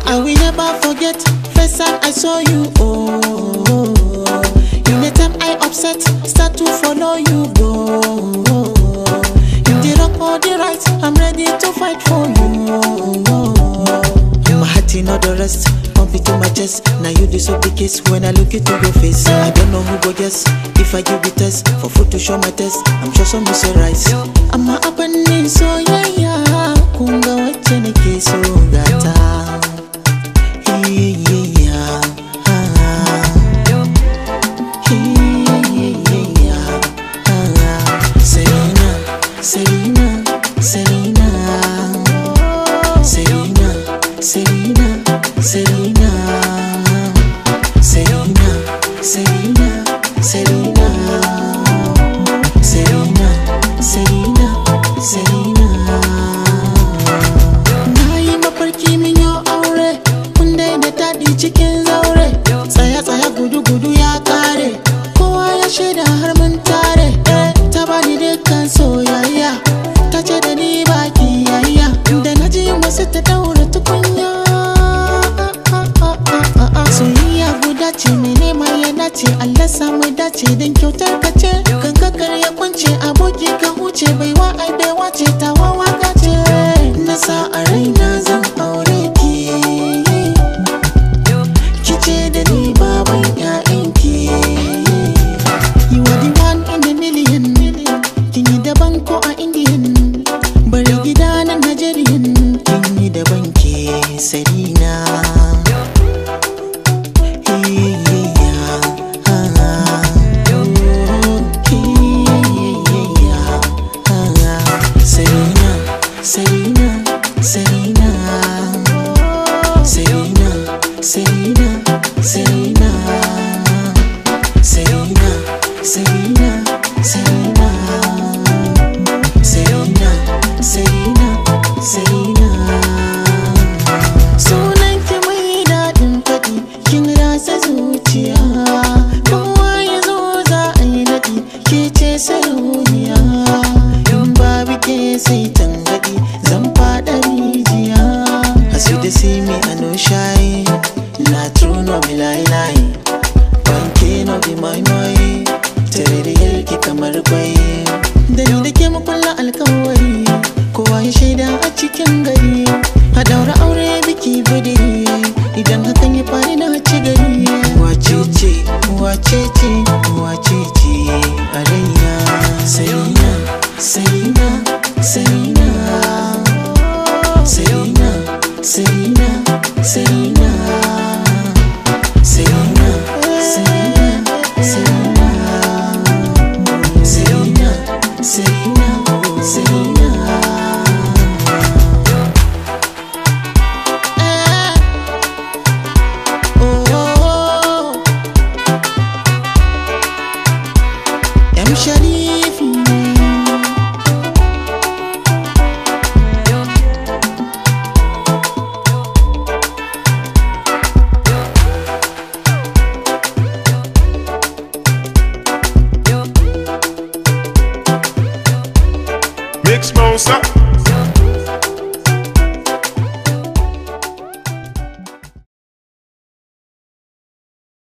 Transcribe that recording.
I will never forget first time I saw you. Oh, in the time I upset, start to follow you. Go. In the wrong or the right, I'm ready to fight for you. My heart in all the rest, pump it to my chest. Now you this up the case when I look into your face. I don't know who go guess if I give you test for food to show my test. I'm sure some miss rise. I'm a up and in so yeah. Kunga wachene keso gata. Selena, Selena, Selena, Selena, Selena, Selena, Selena, Selena, Selena, Selena, Selena. Na yi mafarki min yo aure, kun daina taɗi cikin zaure. Tsaya gudu ya kare, kowa ya shaida har mun tare. Ta bani dukkan soyayya, ta ce da ni baki yayya. Da na ji wasu ta daura tukunya. Soyayya guda ce mai nema ya dace, Allah samu dace don kyautar ka ce. Kan kakar ya kunce aboki ka huce, baiwa ai baiwa ce ta wawa ka ce. Na sa a raina zan aure ki, ki ce da ni baban 'ya'yanki. You are the one in a million. Kin yi daban ko a Indian, bari gida na Nigerian. Kin yi daban ke Selena. Selena, Selena, Selena, Selena, Selena, Selena, Selena, Selena, Selena, Selena, Selena. Sunan ki mai daɗin faɗi, kin rasa zuciya. Kowa ya zo za a yi naɗi, ke ce sarauniya. In babu ke sai tangaɗi, zan faɗa rijiya. As you dey see me, I no shy. Na true no be lie. Wanke no be my. Tareriyar ki kamar kwai. Da ni da ke mu kulla alkawari, kowa ya shaida a cikin gari.